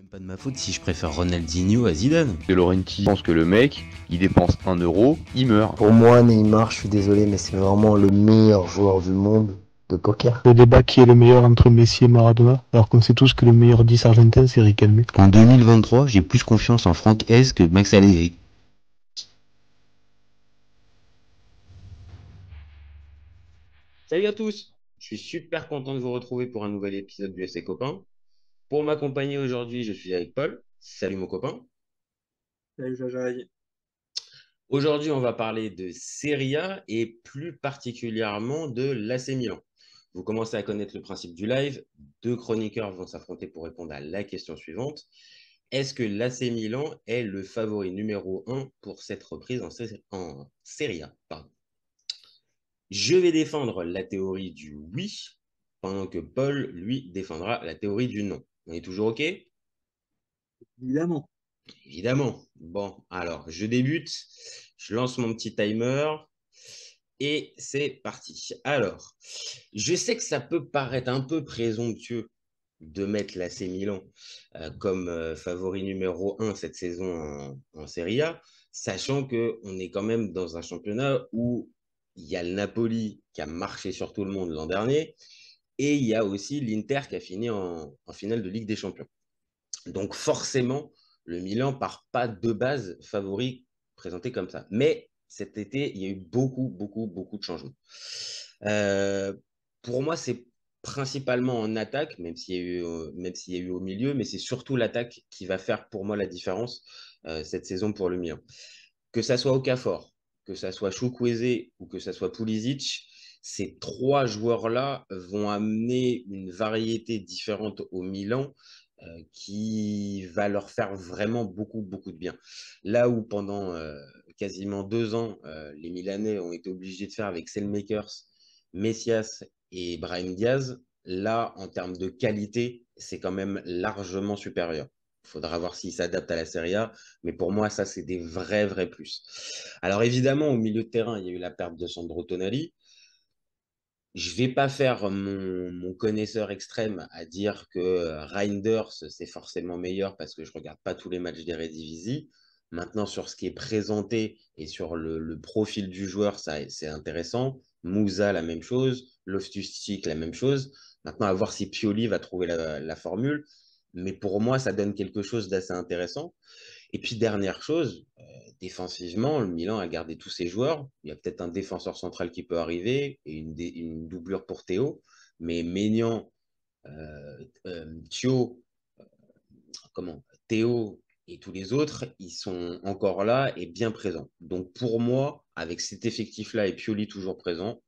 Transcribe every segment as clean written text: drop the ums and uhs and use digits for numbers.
Même pas de ma faute si je préfère Ronaldinho à Zidane. De Laurenti pense que le mec, il dépense 1 euro, il meurt. Pour moi, Neymar, je suis désolé, mais c'est vraiment le meilleur joueur du monde de poker. Le débat qui est le meilleur entre Messi et Maradona, alors qu'on sait tous que le meilleur 10 argentin c'est Riquelme. En 2023, j'ai plus confiance en Franck Hez que Max Allegri. Salut à tous, je suis super content de vous retrouver pour un nouvel épisode du FC Copain. Pour m'accompagner aujourd'hui, je suis avec Paul. Salut mon copain. Salut Jajaï. Aujourd'hui, on va parler de Serie A et plus particulièrement de l'AC Milan. Vous commencez à connaître le principe du live. Deux chroniqueurs vont s'affronter pour répondre à la question suivante. Est-ce que l'AC Milan est le favori numéro 1 pour cette reprise en Serie A? Pardon. Je vais défendre la théorie du oui, pendant que Paul, lui, défendra la théorie du non. On est toujours OK? Évidemment. Évidemment. Bon, alors, je débute. Je lance mon petit timer. Et c'est parti. Alors, je sais que ça peut paraître un peu présomptueux de mettre l'AC Milan comme favori numéro 1 cette saison en Serie A, sachant qu'on est quand même dans un championnat où il y a le Napoli qui a marché sur tout le monde l'an dernier, et il y a aussi l'Inter qui a fini en finale de Ligue des Champions. Donc forcément, le Milan part pas de base favori présenté comme ça. Mais cet été, il y a eu beaucoup de changements. Pour moi, c'est principalement en attaque, même s'il y a eu au milieu, mais c'est surtout l'attaque qui va faire pour moi la différence cette saison pour le Milan. Que ça soit Okafor, que ça soit Chukwueze ou que ça soit Pulisic, ces trois joueurs-là vont amener une variété différente au Milan qui va leur faire vraiment beaucoup de bien. Là où pendant quasiment 2 ans, les Milanais ont été obligés de faire avec Selmakers, Messias et Brahim Diaz, là, en termes de qualité, c'est quand même largement supérieur. Il faudra voir s'ils s'adaptent à la Serie A, mais pour moi, ça, c'est des vrais plus. Alors évidemment, au milieu de terrain, il y a eu la perte de Sandro Tonali. Je ne vais pas faire mon connaisseur extrême à dire que Reinders, c'est forcément meilleur parce que je ne regarde pas tous les matchs d'Eredivisie. Maintenant, sur ce qui est présenté et sur le profil du joueur, c'est intéressant. Moussa, la même chose. Loftus-Cheek, la même chose. Maintenant, à voir si Pioli va trouver la formule. Mais pour moi, ça donne quelque chose d'assez intéressant. Et puis, dernière chose, défensivement, le Milan a gardé tous ses joueurs. Il y a peut-être un défenseur central qui peut arriver et une doublure pour Théo. Mais Maignan, Thio, Théo et tous les autres, ils sont encore là et bien présents. Donc pour moi, avec cet effectif-là et Pioli toujours présent,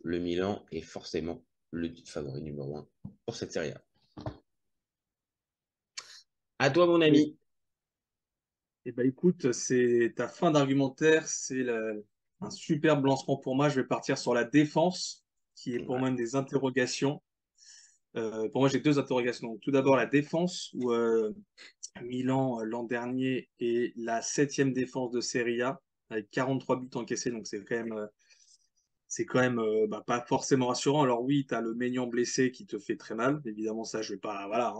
le Milan est forcément le favori numéro 1 pour cette Serie A. À toi, mon ami. Et ben écoute, c'est ta fin d'argumentaire, un superbe lancement pour moi. Je vais partir sur la défense, qui est pour moi une des interrogations. Pour moi, j'ai deux interrogations. Donc, tout d'abord, la défense, où Milan, l'an dernier, est la septième défense de Serie A, avec 43 buts encaissés. Donc, c'est quand même pas forcément rassurant. Alors oui, tu as le Maignan blessé qui te fait très mal. Évidemment, ça, je vais pas, voilà,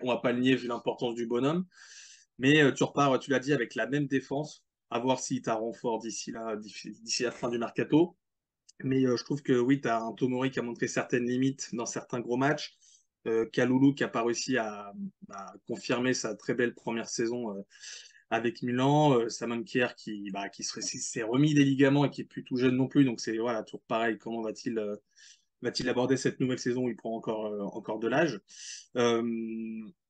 on va pas le nier vu l'importance du bonhomme. Mais tu repars, tu l'as dit, avec la même défense. À voir si tu as renfort d'ici la fin du mercato. Mais je trouve que oui, tu as un Tomori qui a montré certaines limites dans certains gros matchs. Kalulu qui n'a pas réussi à confirmer sa très belle première saison avec Milan. Simon Kjær qui s'est remis des ligaments et qui est plus tout jeune non plus. Donc c'est voilà, toujours pareil. Comment va-t-il aborder cette nouvelle saison où il prend encore de l'âge?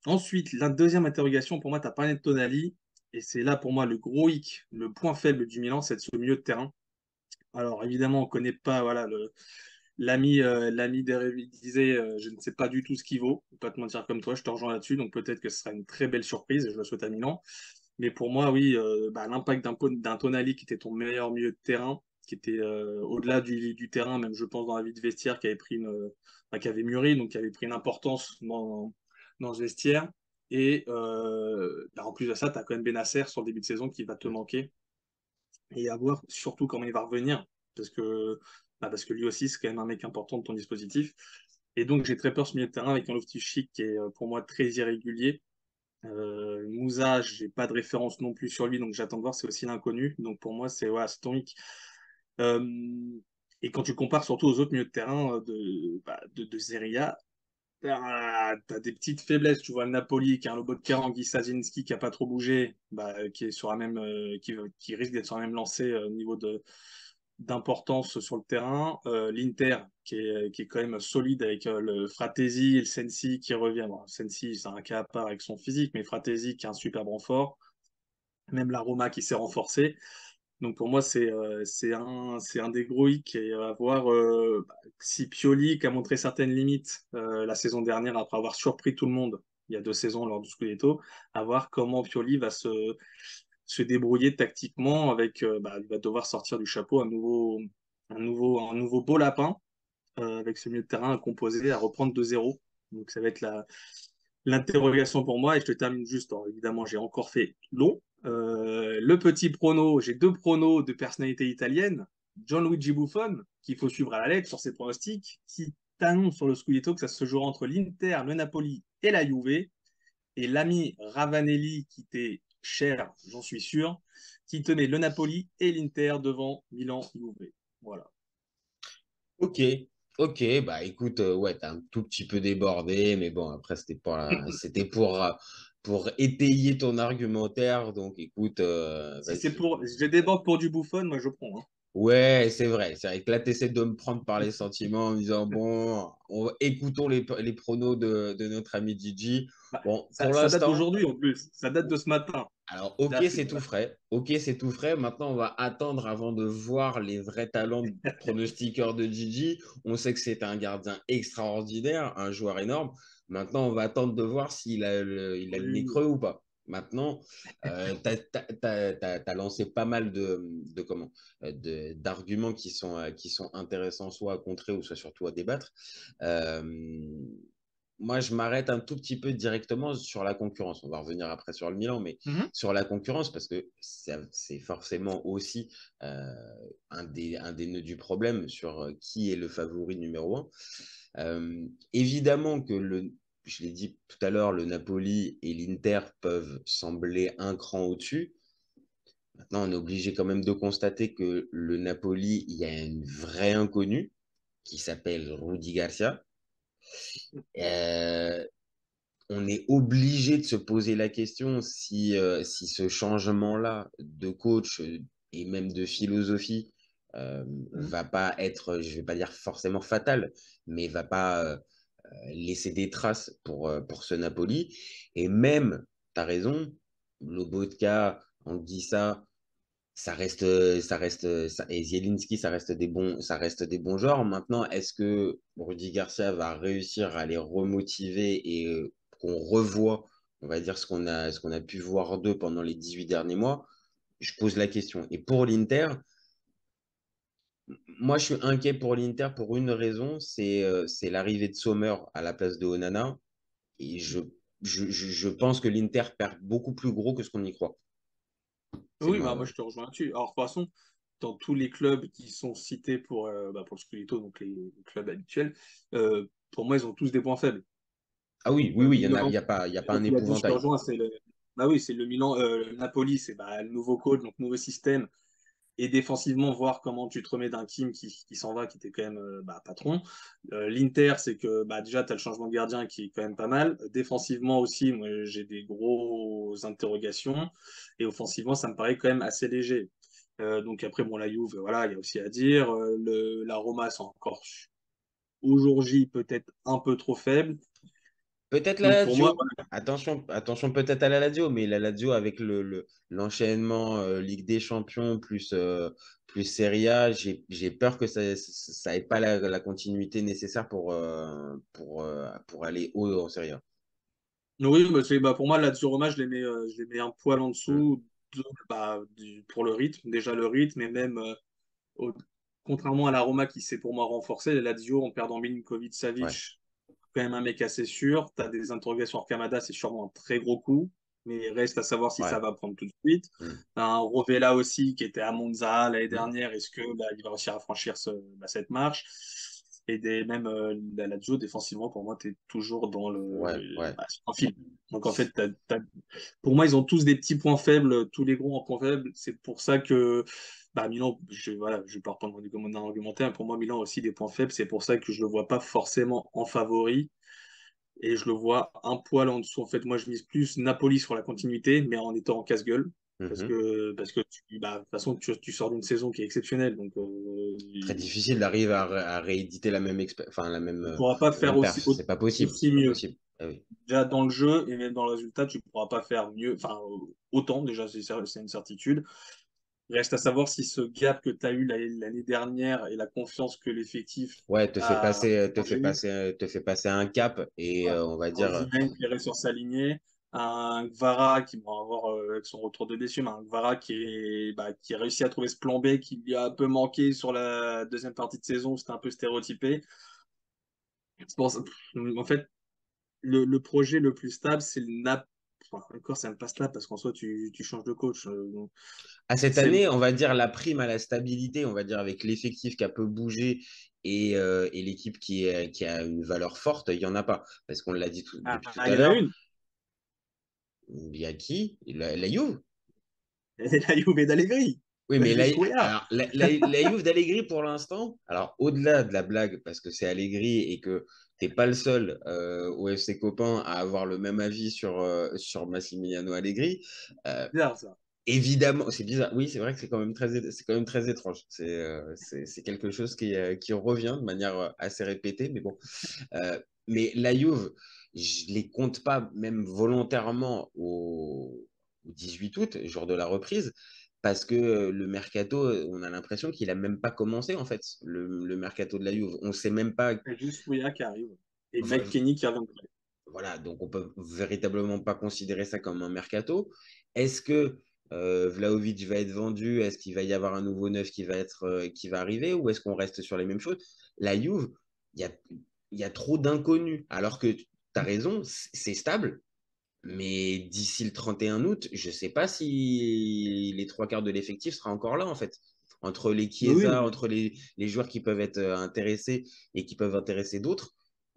Ensuite, la deuxième interrogation, pour moi, tu as parlé de Tonali. Et c'est là, pour moi, le gros hic, le point faible du Milan, c'est ce milieu de terrain. Alors, évidemment, on ne connaît pas voilà, l'ami d'Erevi disait je ne sais pas du tout ce qu'il vaut. Je ne vais pas te mentir comme toi, je te rejoins là-dessus. Donc, peut-être que ce sera une très belle surprise. Je le souhaite à Milan. Mais pour moi, oui, l'impact d'un Tonali qui était ton meilleur milieu de terrain, qui était au-delà du terrain, même je pense dans la vie de vestiaire, qui avait mûri, donc qui avait pris une importance dans ce vestiaire. Et en plus de ça, tu as quand même Benacer sur le début de saison qui va te manquer. Et à voir surtout comment il va revenir, parce que lui aussi, c'est quand même un mec important de ton dispositif. Et donc, j'ai très peur ce milieu de terrain avec un Loftus-Cheek qui est pour moi très irrégulier. Moussa, j'ai pas de référence non plus sur lui, donc j'attends de voir, c'est aussi l'inconnu. Donc pour moi, c'est voilà, c'est ton hic. Euh, et quand tu compares surtout aux autres milieux de terrain de Serie A, t'as des petites faiblesses. Tu vois le Napoli qui a un Lobotka, Anguissa Sazinski qui a pas trop bougé, qui est sur la même, qui risque d'être sur la même lancée au niveau d'importance sur le terrain. L'Inter qui est quand même solide avec le Fratesi et le Sensi qui revient. Bon, Sensi, c'est un cas à part avec son physique, mais Fratesi qui a un super renfort. Même la Roma qui s'est renforcée. Donc pour moi, c'est un des gros hicks et à voir si Pioli, qui a montré certaines limites la saison dernière après avoir surpris tout le monde il y a 2 saisons lors du Scudetto, à voir comment Pioli va se débrouiller tactiquement avec, il va devoir sortir du chapeau un nouveau beau lapin avec ce milieu de terrain à composer, à reprendre de zéro. Donc ça va être l'interrogation pour moi. Et je te termine juste, alors, évidemment, j'ai encore fait long. Le petit prono, j'ai 2 pronos de personnalité italienne. Gianluigi Buffon, qu'il faut suivre à la lettre sur ses pronostics, qui t'annonce sur le Scudetto que ça se jouera entre l'Inter, le Napoli et la Juve. Et l'ami Ravanelli, qui t'est cher, j'en suis sûr, qui te met le Napoli et l'Inter devant Milan-Juve. Voilà. Ok, ok, bah écoute, ouais, t'as un tout petit peu débordé, mais bon, après, c'était pour étayer ton argumentaire, donc écoute, Si c'est vas-y. pour, je déborde pour du Buffon, moi je prends, hein. Ouais, c'est vrai. C'est vrai que là, tu essaies de me prendre par les sentiments en me disant, bon, écoutons les pronos de notre ami Gigi. Bah, Bon, pour ça date l'instant, d'aujourd'hui en plus. Ça date de ce matin. alors, ok, Là, c'est tout frais. Ok, c'est tout frais. Maintenant, on va attendre avant de voir les vrais talents de pronostiqueur de Gigi. On sait que c'est un gardien extraordinaire, un joueur énorme. Maintenant, on va attendre de voir s'il a il a le nez Oui. creux ou pas. Maintenant, t'as lancé pas mal d'arguments qui sont intéressants soit à contrer ou soit surtout à débattre. Euh, Moi, je m'arrête un tout petit peu directement sur la concurrence. On va revenir après sur le Milan, mais Mhm. sur la concurrence, parce que c'est forcément aussi un des nœuds du problème sur qui est le favori numéro un. Évidemment que je l'ai dit tout à l'heure, le Napoli et l'Inter peuvent sembler un cran au-dessus. Maintenant, on est obligé quand même de constater que le Napoli, il y a une vraie inconnue qui s'appelle Rudy Garcia. Euh, on est obligé de se poser la question si ce changement-là de coach et même de philosophie Mhm. va pas être, je vais pas dire forcément fatal, mais va pas laisser des traces pour ce Napoli. Et même, tu as raison, Lobotka, Anguissa, et Zielinski, ça reste des bons joueurs. Maintenant, est-ce que Rudy Garcia va réussir à les remotiver et qu'on revoie, on va dire, ce qu'on a pu voir d'eux pendant les 18 derniers mois? Je pose la question. Et pour l'Inter, moi, je suis inquiet pour l'Inter pour une raison, c'est l'arrivée de Sommer à la place de Onana. Et je pense que l'Inter perd beaucoup plus gros que ce qu'on y croit. C'est Oui, bah, moi ma... je te rejoins là-dessus. Alors, de toute façon, dans tous les clubs qui sont cités pour le Scudetto, donc les clubs habituels, pour moi, ils ont tous des points faibles. Ah oui, oui, oui, Milan, il y a pas, il y a pas un là-dessus, je te épouvantail. rejoins, bah oui, c'est le Milan, le Napoli, c'est le nouveau coach, donc nouveau système. Et défensivement, voir comment tu te remets d'un Kim qui s'en va, qui était quand même patron. L'Inter, c'est que déjà, tu as le changement de gardien qui est quand même pas mal. Défensivement aussi, moi, j'ai des grosses interrogations. Et offensivement, ça me paraît quand même assez léger. Donc après, bon, la Juve, voilà, il y a aussi à dire. La Roma, c'est encore aujourd'hui peut-être un peu trop faible. Peut-être la Donc pour moi, Lazio. Attention, attention peut-être à la Lazio, mais la Lazio avec l'enchaînement Ligue des Champions plus Serie A, j'ai peur que ça ait pas la continuité nécessaire pour aller haut en Serie A. oui, pour moi, la Lazio Roma, je les mets un poil en Mm. dessous pour le rythme. Déjà le rythme, et même au- contrairement à la Roma qui s'est pour moi renforcée, la Lazio en perdant Ouais, Milinkovic, quand même un mec assez sûr. Tu as des interrogations sur Kamada, c'est sûrement un très gros coup, mais il reste à savoir si ça ouais. va prendre tout de suite. Mm. Un Rovella aussi qui était à Monza l'année Mm. dernière, est-ce que il va réussir à franchir cette marche? Même la Lazio, défensivement, pour moi, tu es toujours dans Ouais, ouais. c'est un film. Donc, en fait, pour moi, ils ont tous des petits points faibles, tous les gros en points faibles. C'est pour ça que Milan, voilà, je vais pas reprendre mon argumentaire. Pour moi, Milan a aussi des points faibles. C'est pour ça que je le vois pas forcément en favori. Et je le vois un poil en dessous. En fait, moi, je mise plus Napoli sur la continuité, mais en étant en casse-gueule. Mhm. Parce que de toute façon, tu sors d'une saison qui est exceptionnelle. Donc, Très difficile d'arriver à rééditer enfin, tu ne pourras pas la faire même perf. C'est pas possible. aussi C'est pas mieux. possible. Ah oui. Déjà dans le jeu et même dans le résultat, tu ne pourras pas faire mieux, enfin autant, déjà c'est une certitude. Reste à savoir si ce gap que tu as eu l'année dernière et la confiance que l'effectif Ouais, a changé. te fait passer un cap et Voilà. on va Un dire, Osimhen qui reste sur sa lignée, un Gvara qui va avoir avec son retour de blessure, mais un Gvara qui a réussi à trouver ce plan B qui lui a un peu manqué sur la deuxième partie de saison, c'était un peu stéréotypé. En fait, le projet le plus stable, c'est le NAP. Enfin, encore, c'est même pas stable parce qu'en soi, tu changes de coach. Donc, à cette c'est année, on va dire la prime à la stabilité, on va dire avec l'effectif qui a peu bougé et l'équipe qui a une valeur forte, il y en a pas. Parce qu'on l'a dit depuis tout il à y en a l'heure, une. il y a qui? La Juve. Et la Juve d'Allegri. Oui, mais Vas-y, Chouïa. la Juve d'Allegri pour l'instant, alors au-delà de la blague, parce que c'est Allegri et que t'es pas le seul au FC Copain à avoir le même avis sur Massimiliano Allegri, euh, Bizarre, ça. évidemment, c'est bizarre. Oui, c'est vrai que c'est quand même très étrange. C'est quelque chose qui revient de manière assez répétée, mais bon. Euh, mais la Juve, je les compte pas même volontairement au 18 août, jour de la reprise, parce que le mercato, on a l'impression qu'il a même pas commencé en fait, le mercato de la Juve. On sait même pas. C'est juste Chouïa qui arrive. Et Mike v- Kenny qui revient. Voilà, donc on peut véritablement pas considérer ça comme un mercato. Est-ce que Vlahovic va être vendu? Est-ce qu'il va y avoir un nouveau neuf qui va arriver? Ou est-ce qu'on reste sur les mêmes choses? La Juve, il y a, il y a trop d'inconnus. Alors que tu as raison, c'est stable. Mais d'ici le 31 août, je ne sais pas si les trois quarts de l'effectif sera encore là, en fait. Entre les Oui, oui, non, Chiesa, mais entre les joueurs qui peuvent être intéressés et qui peuvent intéresser d'autres,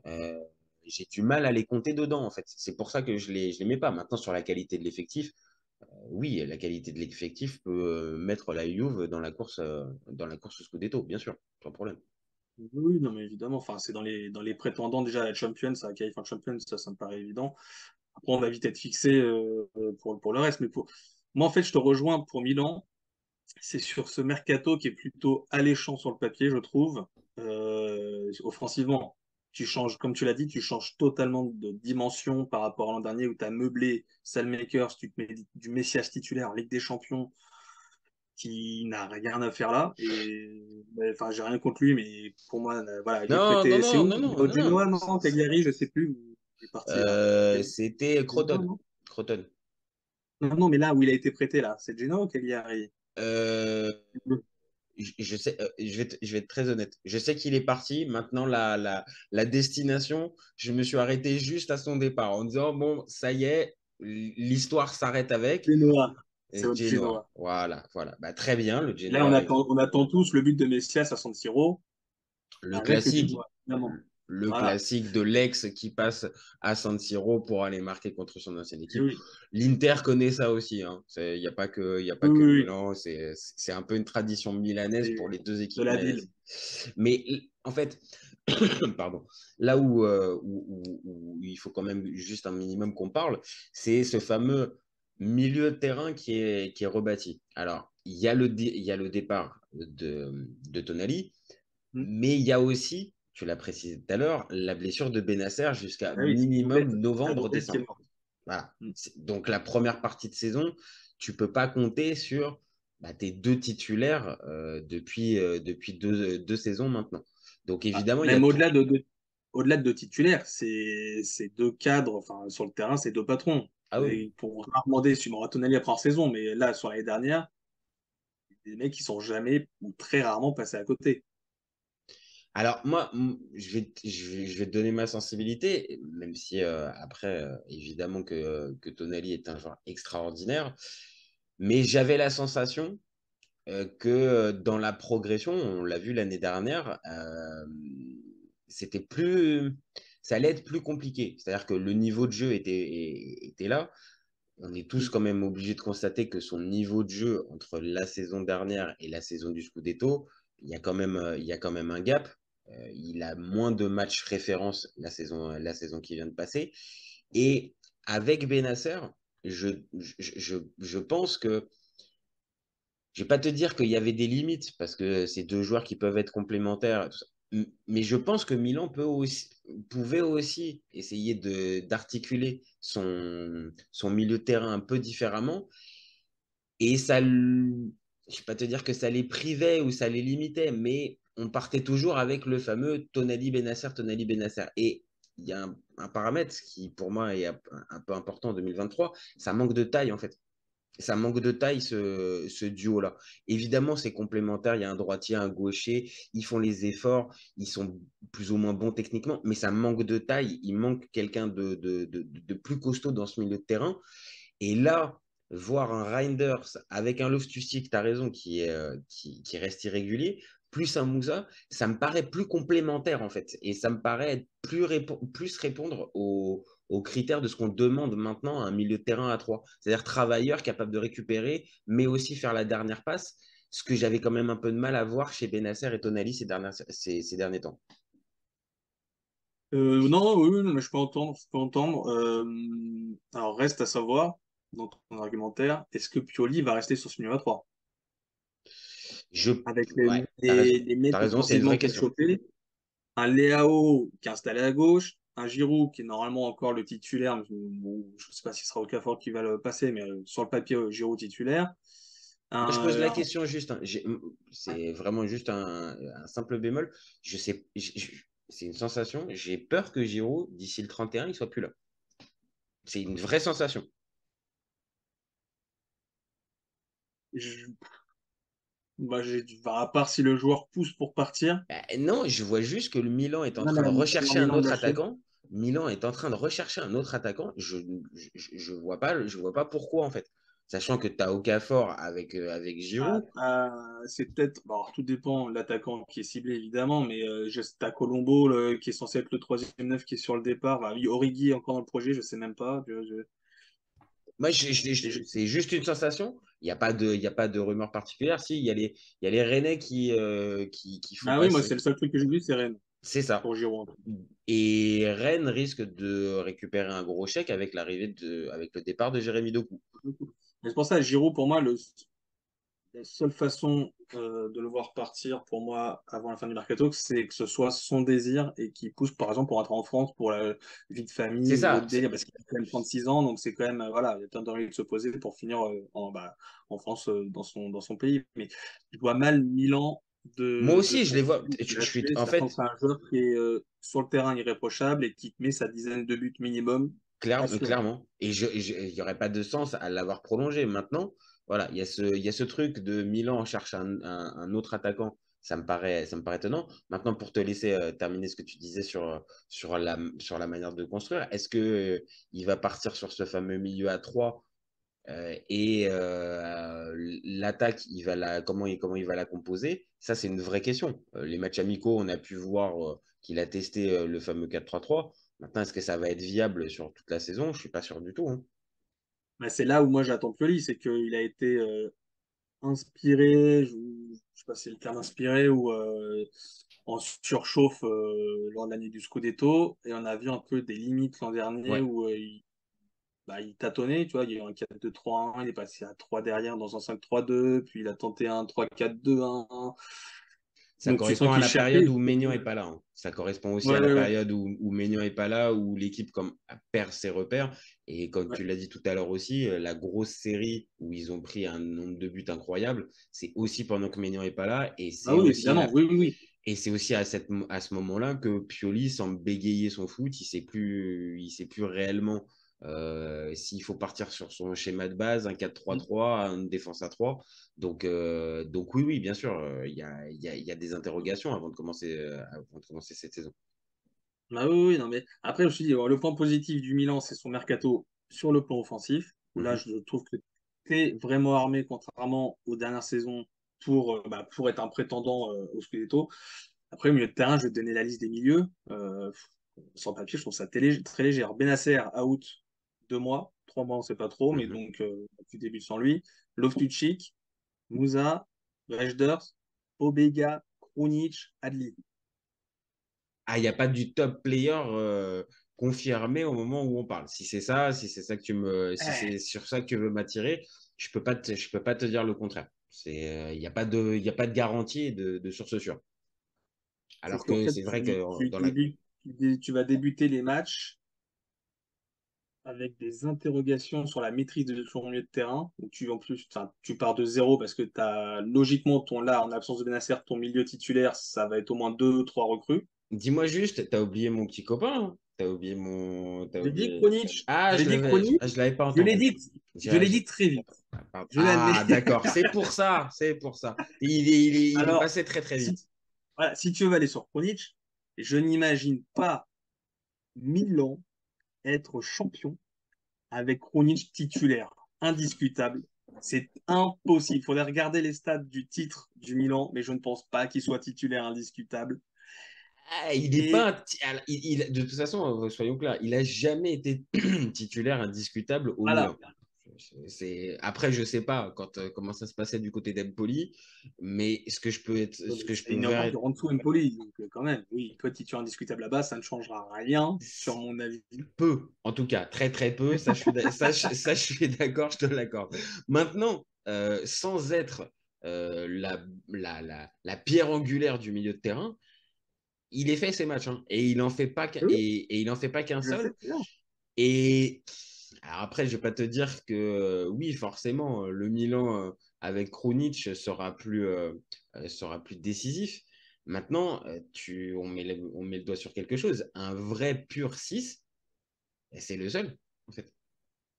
euh, j'ai du mal à les compter dedans, en fait. C'est pour ça que je les mets pas. Maintenant, sur la qualité de l'effectif, oui, la qualité de l'effectif peut mettre la Juve dans la course au Scudetto, bien sûr, sans problème. oui, oui, non, mais évidemment. Enfin, c'est dans les prétendants déjà à la Champions, à la qualif en Champions, ça me paraît évident. Après, on va vite être fixé pour le reste. Moi, en fait, je te rejoins pour Milan. C'est sur ce mercato qui est plutôt alléchant sur le papier, je trouve. Offensivement, tu changes, comme tu l'as dit, tu changes totalement de dimension par rapport à l'an dernier où tu as meublé Salmakers, tu te mets du Messias titulaire en Ligue des Champions qui n'a rien à faire là. Enfin, j'ai rien contre lui, mais pour moi, voilà, il est Non, non, prêté. C'est non, où? non, non, Au non, non. Genoa, non? Cagliari, je sais plus. Il est parti là. C'était Genoa, Croton. non? Croton. Non, non, mais là où il a été prêté, là, c'est Genoa ou Cagliari? Euh, je sais, je vais être très honnête. Je sais qu'il est parti. Maintenant, la destination, je me suis arrêté juste à son départ en disant, bon, ça y est, l'histoire s'arrête avec Genoa. C'est au Genoa. Genoa. Voilà, voilà. Bah, très bien, le Là, Genoa avec on attend tous le but de Messias à San Siro le avec le classique. Genoa, évidemment. Le Voilà. classique de l'ex qui passe à San Siro pour aller marquer contre son ancienne Et équipe. oui. L'Inter connaît ça aussi. Hein. Il n'y a pas que, y a pas Oui, que oui, oui. Milan. C'est un peu une tradition milanaise C'est pour les deux de équipes la milanaises. ville. Mais en fait, pardon, là où il faut quand même juste un minimum qu'on parle, c'est ce fameux milieu de terrain qui est rebâti. Alors, il y a le départ de Tonali, Hmm. mais il y a aussi, tu l'as précisé tout à l'heure, la blessure de Benacer jusqu'à Ah oui, c'est minimum La doublette qui est novembre-décembre. morte. Voilà. Hmm. Donc la première partie de saison, tu peux pas compter sur tes deux titulaires depuis deux saisons maintenant. Donc évidemment, il y a Même tout. au-delà de deux titulaires, c'est deux cadres, enfin, sur le terrain, c'est deux patrons. Ah oui. Et pour rarement déçu, bon, Tonali après saison, mais là, sur l'année dernière, des mecs qui sont jamais ou très rarement passés à côté. Alors moi, je vais te donner ma sensibilité, même si après, évidemment que Tonali est un joueur extraordinaire, mais j'avais la sensation que dans la progression, on l'a vu l'année dernière, c'était plus, ça allait être plus compliqué. C'est-à-dire que le niveau de jeu était là. On est tous quand même obligés de constater que son niveau de jeu entre la saison dernière et la saison du Scudetto, il y a quand même un gap. Il a moins de matchs référence la saison qui vient de passer. Et avec Benasser, je pense que je vais pas te dire qu'il y avait des limites parce que c'est deux joueurs qui peuvent être complémentaires. Tout ça. Mais je pense que Milan pouvait aussi essayer d'articuler son milieu de terrain un peu différemment. Et je vais pas te dire que ça les privait ou ça les limitait, mais on partait toujours avec le fameux Tonali Benasser, Tonali Benasser. Et il y a un paramètre qui, pour moi, est un peu important en 2023, ça manque de taille en fait. Ça manque de taille, ce duo-là. Évidemment, c'est complémentaire. Il y a un droitier, un gaucher. Ils font les efforts. Ils sont plus ou moins bons techniquement, mais ça manque de taille. Il manque quelqu'un de plus costaud dans ce milieu de terrain. Et là, voir un Reinders avec un Loftus-Cheek, tu as raison, qui reste irrégulier, plus un Moussa, ça me paraît plus complémentaire en fait. Et ça me paraît être plus répondre aux critères de ce qu'on demande maintenant à un milieu de terrain à trois. C'est-à-dire travailleur capable de récupérer, mais aussi faire la dernière passe. Ce que j'avais quand même un peu de mal à voir chez Benasser et Tonali ces derniers temps. Non, oui, oui, non, mais je peux entendre, je peux entendre. Alors, reste à savoir, dans ton argumentaire, est-ce que Pioli va rester sur ce milieu à 3 Je... avec Ouais, t'as raison. les mecs T'as raison, c'est une offensivement vraie pour question. choper, un Leao qui est installé à gauche, un Giroud qui est normalement encore le titulaire, mais bon, je ne sais pas si ce sera Okafor qui va le passer, mais sur le papier, Giroud titulaire. Moi, je pose la Un, question juste, hein. C'est vraiment juste un simple bémol. Je sais, c'est une sensation. J'ai peur que Giroud, d'ici le 31, il soit plus là. C'est une vraie sensation. je- à part si le joueur pousse pour partir, Bah, non, je vois juste que le Milan est en non, mais train de alors rechercher un Milan de autre lâcher. attaquant. Milan est en train de rechercher un autre attaquant. Je vois pas pourquoi, en fait. Sachant que tu as Okafor avec Ah, Giroud. c'est peut-être, bon, alors, tout dépend de l'attaquant qui est ciblé évidemment, mais t'as Colombo qui est censé être le troisième neuf qui est sur le départ. Bah, oui, Origi est encore dans le projet, je sais même pas. Moi, Je- c'est juste une sensation. Il y a pas de rumeur particulière. Si, il y a les Rennais qui font Ah oui, moi passer. c'est le seul truc que j'ai vu, c'est Rennes C'est ça. pour Giroud. Et Rennes risque de récupérer un gros chèque avec le départ de Jérémy Doku. Mais c'est pour ça, Giroud, pour moi, la seule façon de le voir partir pour moi avant la fin du mercato, c'est que ce soit son désir et qu'il pousse par exemple pour rentrer en France pour la vie de C'est famille ou ça. autre délire parce qu'il a quand même 36 ans donc c'est quand même voilà, il a plein d'envie de se poser pour finir en France dans son pays. Mais je vois mal Milan Moi de aussi, je les son vois. côté Je suis, lâcher, en sachant que fait, c'est un joueur qui est sur le terrain irréprochable et qui te met sa dizaine de buts minimum assurés. clairement. Et il n'y aurait pas de sens à l'avoir prolongé. Maintenant, voilà, il y a ce truc de Milan cherche un autre attaquant. Ça me paraît étonnant. Maintenant, pour te laisser terminer ce que tu disais sur la manière de construire, est-ce que il va partir sur ce fameux milieu à 3 l'attaque, comment il va la composer? Ça, c'est une vraie question. Les matchs amicaux, on a pu voir qu'il a testé le fameux 4-3-3. Maintenant, est-ce que ça va être viable sur toute la saison? Je suis pas sûr du tout, hein. Mais c'est là où moi j'attends Pioli, c'est qu'il a été inspiré, je sais pas si c'est le terme inspiré ou en surchauffe lors de l'année du Scudetto, et on a vu un peu des limites l'an dernier Ouais. où il tâtonnait, tu vois, il y a eu un 4-2-3-1, il est passé à 3 derrière dans un 5-3-2, puis il a tenté un 3-4-2-1. Ça Donc tu sens correspond à qu'il la cherchait. période où Maignan est pas là, hein. Ça correspond aussi Ouais, à la ouais, ouais. période où Maignan est pas là, où l'équipe perd ses repères. Et comme Ouais. tu l'as dit tout à l'heure aussi, la grosse série où ils ont pris un nombre de buts incroyable, c'est aussi pendant que Maignan est pas là. Ah oui, évidemment, oui, oui, oui. Et c'est aussi à ce moment-là que Pioli semble bégayer son foot. Il sait plus réellement s'il faut partir sur son schéma de base, un 4-3-3, une défense à 3. Donc oui, oui, bien sûr, il y a des interrogations avant de commencer cette saison. Ah oui, oui, non, mais après, je me suis dit, le point positif du Milan, c'est son mercato sur le plan offensif, où là, Mhm. je trouve que tu es vraiment armé, contrairement aux dernières saisons, pour être un prétendant au Scudetto. Après, au milieu de terrain, je vais te donner la liste des milieux. Sans papier, je trouve ça très léger. Alors, Benacer, out 2 mois. 3 mois, on ne sait pas trop, mais Mhm. donc tu débutes sans lui. Loftus-Cheek, Moussa, Rejders, Pobega, Krunic, Adli. Ah, il n'y a pas du top player confirmé au moment où on parle. Si c'est ça que si c'est sur ça que tu veux m'attirer, je peux pas te dire le contraire. Il n'y a pas de garantie de source sûre. C'est Alors qu'en que fait, c'est vrai que dans la, tu vas débuter les matchs avec des interrogations sur la maîtrise de son milieu de terrain, où en plus, enfin, tu pars de zéro parce que logiquement, là, en absence de Benacer, ton milieu titulaire, ça va être au moins deux, trois recrues. dis-moi juste, t'as oublié mon petit copain, hein. T'as J'ai dit oublié. Krunic, Ah, j'ai dit Krunic, je l'avais pas je l'ai entendu. dit, je l'ai dit très vite. Pardon. Je l'admets. Ah, d'accord, c'est pour ça, c'est pour ça. Il est Alors, passé très très si, vite. voilà, si tu veux aller sur Krunic, je n'imagine pas Milan être champion avec Krunic titulaire, indiscutable. C'est impossible. Il faudrait regarder les stats du titre du Milan, mais je ne pense pas qu'il soit titulaire indiscutable. Ah, il est pas Et alors, de toute façon, soyons clairs, il a jamais été titulaire indiscutable au voilà. Milan. Après, je sais pas comment ça se passait du côté d'Empoli, mais ce que je C'est peux une voir, aventure en dessous Empoli, donc quand même, oui, toi titulaire indiscutable là-bas, ça ne changera rien, sur mon avis. peu, en tout cas, très très peu. Ça, je suis d'accord, je te l'accorde. Maintenant, sans être la pierre angulaire du milieu de terrain, il est fait ses matchs, hein, et il en fait pas qu'un, Oui, et il en fait pas qu'un je sais seul. très bien. Et alors après, je vais pas te dire que oui, forcément, le Milan avec Krunic sera plus décisif. Maintenant, on met le doigt sur quelque chose. Un vrai pur 6, et c'est le seul, en fait.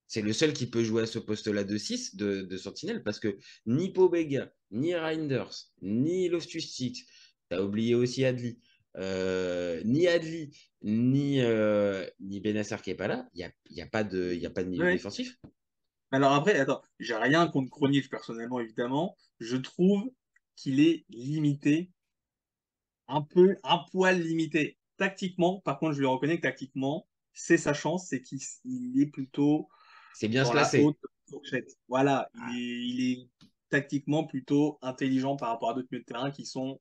C'est le seul qui peut jouer à ce poste-là de 6 de sentinelle, parce que ni Pobega, ni Reinders, ni Loftus-Cheek, t'as oublié aussi Adli, ni Adli, ni Benacer qui est pas là, il y a pas de milieu Oui. défensif. Alors après, attends, j'ai rien contre Kronic personnellement, évidemment. Je trouve qu'il est limité, un poil limité. Tactiquement, par contre, je lui reconnais que tactiquement, c'est sa chance, c'est qu'il est plutôt C'est bien se dans la placer. haute fourchette. Voilà, Ah, il est tactiquement plutôt intelligent par rapport à d'autres milieux de terrain qui sont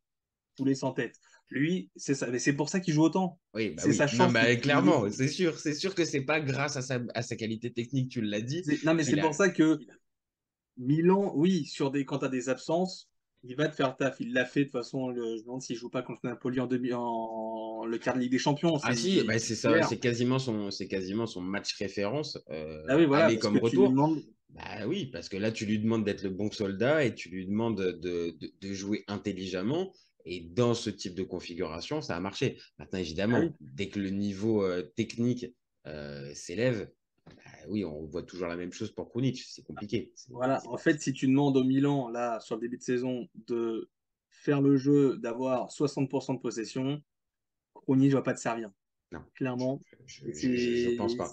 tous sans tête. Lui, c'est ça, mais c'est pour ça qu'il joue autant. oui, bah C'est sa oui. Non, chance, bah il est, clairement, c'est sûr que c'est pas grâce à sa qualité technique, tu l'as dit, non, mais c'est qu'il pour a. ça que Milan, oui, quand tu as des absences, il va te faire taf. Il l'a fait de toute façon. Je me demande s'il joue pas contre Napoli en le quart de Ligue des Champions. Ah si, Il est bah c'est ça, titulaire. c'est quasiment son match référence, Ah oui, voilà, aller parce comme que tu lui retour. demandes. Bah oui, parce que là, tu lui demandes d'être le bon soldat et tu lui demandes de jouer intelligemment. Et dans ce type de configuration, ça a marché. Maintenant, Ah oui, évidemment, dès que le niveau technique s'élève, bah oui, on voit toujours la même chose pour Krunic. C'est compliqué. voilà. En fait, si tu demandes au Milan, là, sur le début de saison, de faire le jeu, d'avoir 60% de possession, Krunic ne va pas te servir. Non, Clairement, je pense c'est pas.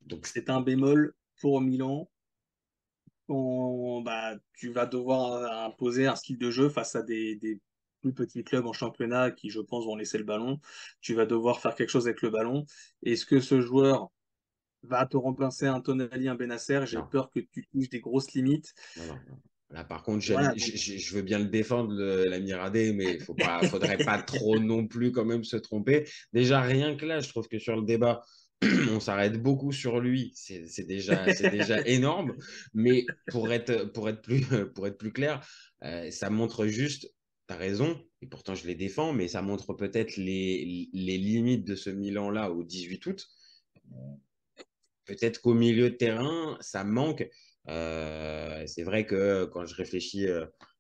Donc, c'est un bémol pour Milan. Bah, tu vas devoir imposer un style de jeu face à des plus petits clubs en championnat qui, je pense, vont laisser le ballon. Tu vas devoir faire quelque chose avec le ballon. Est-ce que ce joueur va te remplacer un Tonali, un Benacer? J'ai non. peur que tu touches des grosses limites. Non, non, non. Là, par contre, Voilà, donc, je veux bien le défendre, l'ami Radé, mais faudrait pas trop non plus quand même se tromper. Déjà, rien que là, je trouve que sur le débat, on s'arrête beaucoup sur lui. C'est déjà énorme. Mais pour être plus clair, ça montre juste, tu as raison, et pourtant je les défends, mais ça montre peut-être les limites de ce Milan-là au 18 août. Peut-être qu'au milieu de terrain, ça manque. C'est vrai que quand je réfléchis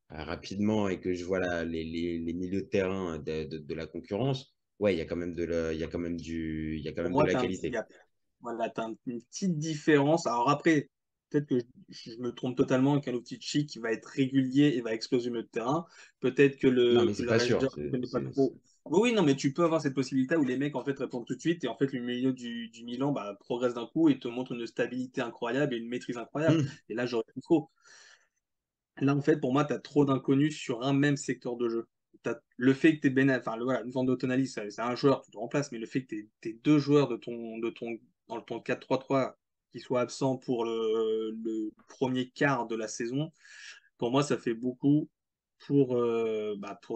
rapidement et que je vois les milieux de terrain de la concurrence, ouais, il y a quand même il y a quand pour même de moi, la tu as un petit qualité. gap. Voilà, une petite différence. Alors après, peut-être que je me trompe totalement et qu'un Loftus-Cheek qui va être régulier et va exploser au milieu de terrain. Peut-être que Non, le, mais que c'est le pas sûr. Rangers ne connaît pas trop. Oui, oui, non, mais tu peux avoir cette possibilité où les mecs en fait répondent tout de suite et en fait le milieu du Milan bah, progresse d'un coup et te montre une stabilité incroyable et une maîtrise incroyable. Hmm. Et là, j'aurais tout faux. Là, en fait, pour moi, tu as trop d'inconnus sur un même secteur de jeu. le fait que tu aies enfin, voilà, une vente de Tonali, c'est un joueur, tu te remplaces, mais le fait que tu aies deux joueurs dans ton 4-3-3 qui soient absents pour le premier quart de la saison, pour moi, ça fait beaucoup pour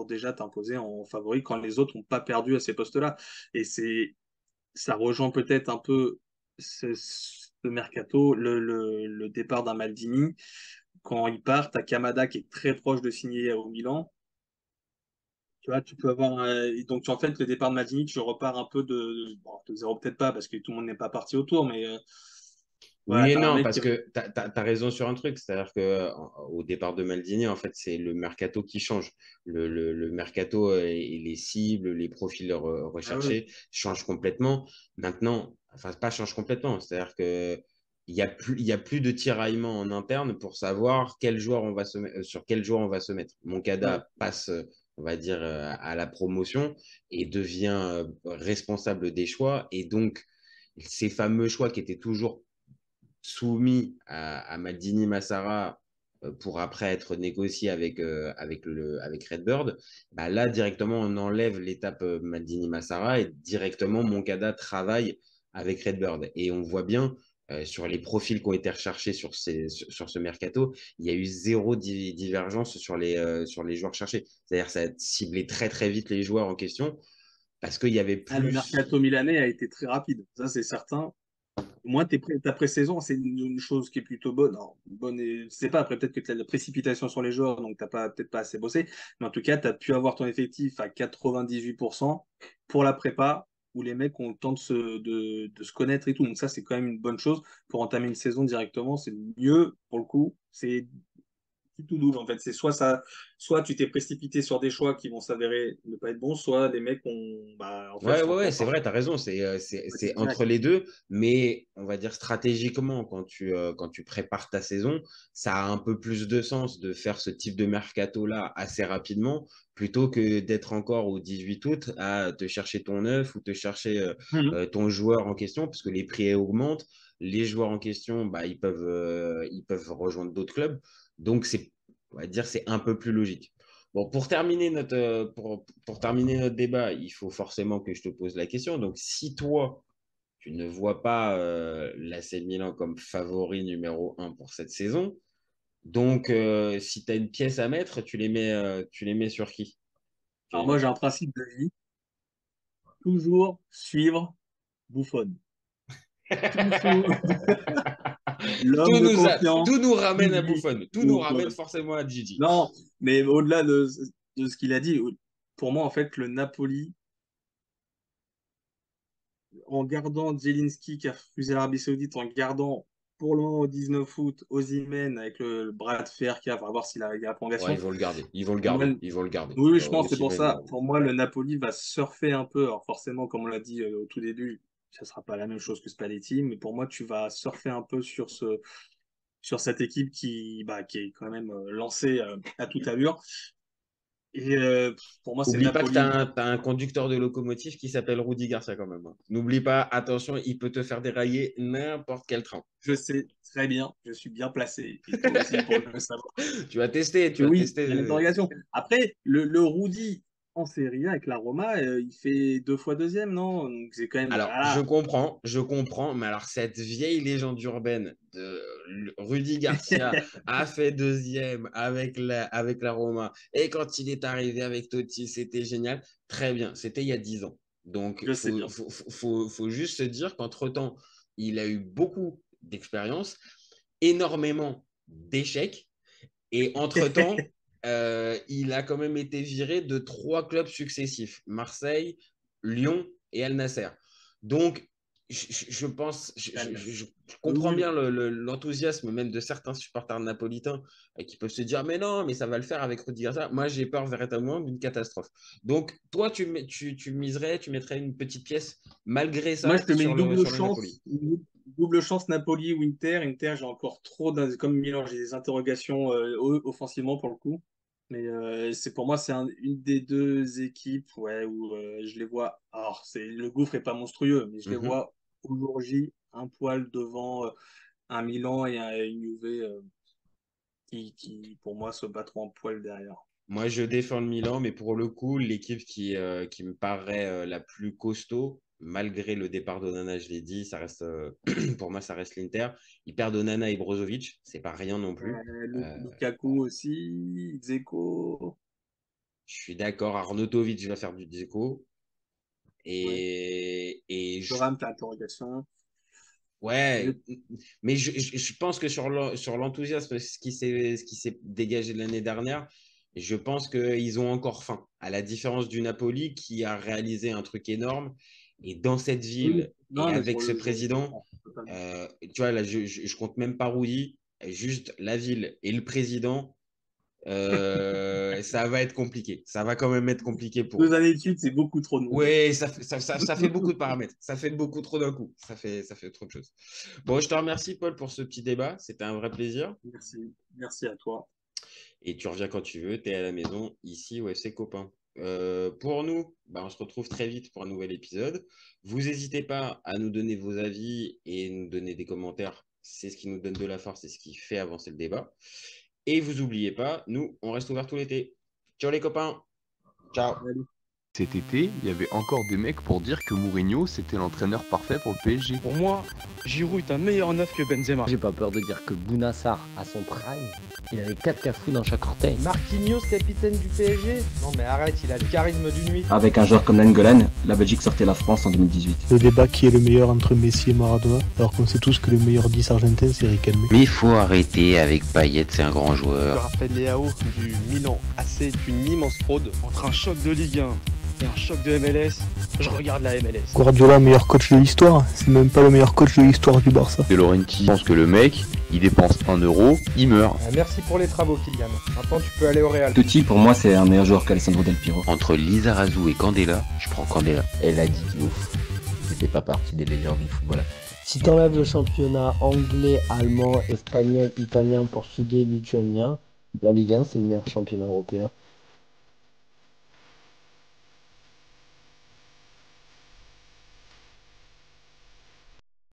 déjà t'imposer en favori quand les autres n'ont pas perdu à ces postes-là. Et ça rejoint peut-être un peu ce mercato, le départ d'un Maldini. Quand il part, t'as Kamada qui est très proche de signer au Milan. Tu vois, tu peux avoir donc en fait le départ de Maldini, tu repars un peu de zéro peut-être pas parce que tout le monde n'est pas parti autour, mais voilà, Oui et t'as un non, mec parce qui que tu as raison sur un truc, c'est-à-dire que au départ de Maldini, en fait, c'est le mercato qui change. Le mercato et les cibles, les profils ah ouais, recherchés changent complètement. Maintenant, enfin, pas changent complètement, c'est-à-dire que il y a plus de tiraillement en interne pour savoir quel joueur on va sur quel joueur on va se mettre. ouais. Moncada passe, on va dire, à la promotion et devient responsable des choix. Et donc, ces fameux choix qui étaient toujours soumis à Maldini Massara pour après être négocié avec Redbird, bah là, directement, on enlève l'étape Maldini Massara et directement, Moncada travaille avec Redbird. Et on voit bien sur les profils qui ont été recherchés sur ce mercato, il y a eu zéro divergence sur les joueurs recherchés. C'est-à-dire ça a ciblé très très vite les joueurs en question parce qu'il y avait Ah, le plus. mercato milanais a été très rapide, ça c'est certain. Moi, ta pré-saison, c'est une chose qui est plutôt bonne. Alors, bonne c'est pas, après, peut-être que tu as de la précipitation sur les joueurs, donc tu n'as peut-être pas assez bossé. Mais en tout cas, tu as pu avoir ton effectif à 98% pour la prépa, où les mecs ont le temps de se connaître et tout. Donc, ça, c'est quand même une bonne chose pour entamer une saison directement. C'est mieux, pour le coup. C'est tout double en fait. C'est soit tu t'es précipité sur des choix qui vont s'avérer ne pas être bons, soit les mecs ont, en fait, Ouais, sont ouais, ouais, encore c'est partis vrai, tu as raison, c'est direct. entre les deux, mais on va dire stratégiquement, quand tu prépares ta saison, ça a un peu plus de sens de faire ce type de mercato-là assez rapidement, plutôt que d'être encore au 18 août à te chercher ton neuf ou te chercher Mhm. ton joueur en question, parce que les prix augmentent, les joueurs en question, bah, ils peuvent rejoindre d'autres clubs, donc on va dire, c'est un peu plus logique. Bon, pour terminer notre débat, il faut forcément que je te pose la question. Donc, si toi, tu ne vois pas l'AC Milan comme favori numéro un pour cette saison, donc si tu as une pièce à mettre, tu les mets sur qui? Alors moi, j'ai un principe de vie, toujours suivre Buffon. Toujours l'homme de confiance, Tout nous ramène à suivi Buffon. Tout nous ramène Buffon. forcément à Gigi. Non, mais au-delà de ce qu'il a dit, pour moi, en fait, le Napoli, en gardant Zielinski qui a refusé l'Arabie Saoudite, en gardant pour le moment au 19 août Osimhen avec le bras de fer qu'il y a, à voir s'il a la Ouais, prolongation. ils vont le garder. Ils vont le Pour moi, garder. Ils vont le garder. oui, je pense que c'est pour Osimhen, ça. Pour moi, le Napoli va surfer un peu. Alors forcément, comme on l'a dit au tout début, ça sera pas la même chose que Spalletti, mais pour moi, tu vas surfer un peu sur cette équipe qui est quand même lancée à toute allure. Et pour moi, c'est le Oublie pas que tu Napoli. as, un conducteur de locomotive qui s'appelle Rudy Garcia quand même, hein. N'oublie pas, attention, il peut te faire dérailler n'importe quel train. Je sais très bien, je suis bien placé, et toi aussi pour le savoir. Tu vas tester, tu Que vas oui, tester. il y a l'interrogation. Après, le Rudy en Serie A avec la Roma, il fait deux fois deuxième, non? Donc c'est quand même. Alors, Voilà. je comprends, mais alors cette vieille légende urbaine de Rudy Garcia a fait deuxième avec la Roma. Et quand il est arrivé avec Totti, c'était génial. Très bien, c'était il y a 10 ans. Donc, Je sais bien. faut juste se dire qu'entre-temps, il a eu beaucoup d'expérience, énormément d'échecs. Et entre-temps, il a quand même été viré de 3 clubs successifs, Marseille, Lyon et Al Nasser. Donc, je pense, je comprends Oui, bien l'enthousiasme même de certains supporters napolitains qui peuvent se dire, mais non, mais ça va le faire avec Rudy Garcia. Moi, j'ai peur véritablement d'une catastrophe. Donc, toi, tu miserais, tu mettrais une petite pièce malgré moi, ça je te mets sur le Napoli. une double chance Napoli ou Inter. Inter, j'ai encore trop, comme Milan, j'ai des interrogations offensivement pour le coup. Mais pour moi, c'est une des deux équipes ouais, où je les vois. Alors, le gouffre est pas monstrueux, mais je les Mhm. vois au jour J un poil devant un Milan et une Juve pour moi, se battront un poil derrière. Moi, je défends le Milan, mais pour le coup, l'équipe qui me paraît la plus costaud, malgré le départ d'Onana, je l'ai dit, ça reste, pour moi, ça reste l'Inter. Ils perdent Onana et Brozovic, c'est pas rien non plus. Lukaku aussi, Dzeko. Je suis d'accord, Arnautovic va faire du Dzeko. Ouais. Et Thuram, t'as interrogation. ouais, mais je pense que sur l'enthousiasme, ce qui s'est dégagé de l'année dernière, je pense qu'ils ont encore faim. À la différence du Napoli qui a réalisé un truc énorme. Et dans cette Oui. ville et Non, mais avec ce je président, comprends totalement. tu vois, là, je compte même pas Rudy, juste la ville et le président, ça va être compliqué. Ça va quand même être compliqué pour eux. 2 années de suite, c'est beaucoup trop de monde. Oui, ça fait beaucoup de paramètres. Ça fait beaucoup trop d'un coup. Ça fait trop de choses. Bon, je te remercie, Paul, pour ce petit débat. C'était un vrai plaisir. Merci. Merci à toi. Et tu reviens quand tu veux. Tu es à la maison, ici au FC Copain. Pour nous, bah, on se retrouve très vite pour un nouvel épisode. Vous n'hésitez pas à nous donner vos avis et nous donner des commentaires. C'est ce qui nous donne de la force et ce qui fait avancer le débat. Et vous n'oubliez pas, nous, on reste ouvert tout l'été. Ciao les copains. Ciao. Salut. Cet été, il y avait encore des mecs pour dire que Mourinho c'était l'entraîneur parfait pour le PSG. Pour moi, Giroud est un meilleur neuf que Benzema. J'ai pas peur de dire que Bounassar, à son prime, il avait 4 cafous dans chaque orteil. Marquinhos, capitaine du PSG? Non mais arrête, il a le charisme d'une nuit. Avec un joueur comme Nainggolan, la Belgique sortait la France en 2018. Le débat qui est le meilleur entre Messi et Maradona, alors qu'on sait tous que le meilleur 10 argentin c'est Riquelme. Mais il faut arrêter avec Payet, c'est un grand Je joueur. rappelle Léao du Milan AC est une immense fraude. Entre un choc de Ligue 1 et un choc de MLS, je regarde la MLS. Guardiola, meilleur coach de l'histoire, c'est même pas le meilleur coach de l'histoire du Barça. De Laurenti pense que le mec, il dépense 1 euro, il meurt. Merci pour les travaux, Kylian. Maintenant, tu peux aller au Real. Totti, pour moi, c'est un meilleur joueur qu'Alessandro Del Piero. Entre Lizarazu et Candela, je prends Candela. Elle a dit ouf. C'était pas partie des légendes du football. Si t'enlèves le championnat anglais, allemand, espagnol, italien, portugais, lituanien, la Ligue 1 c'est le meilleur championnat européen.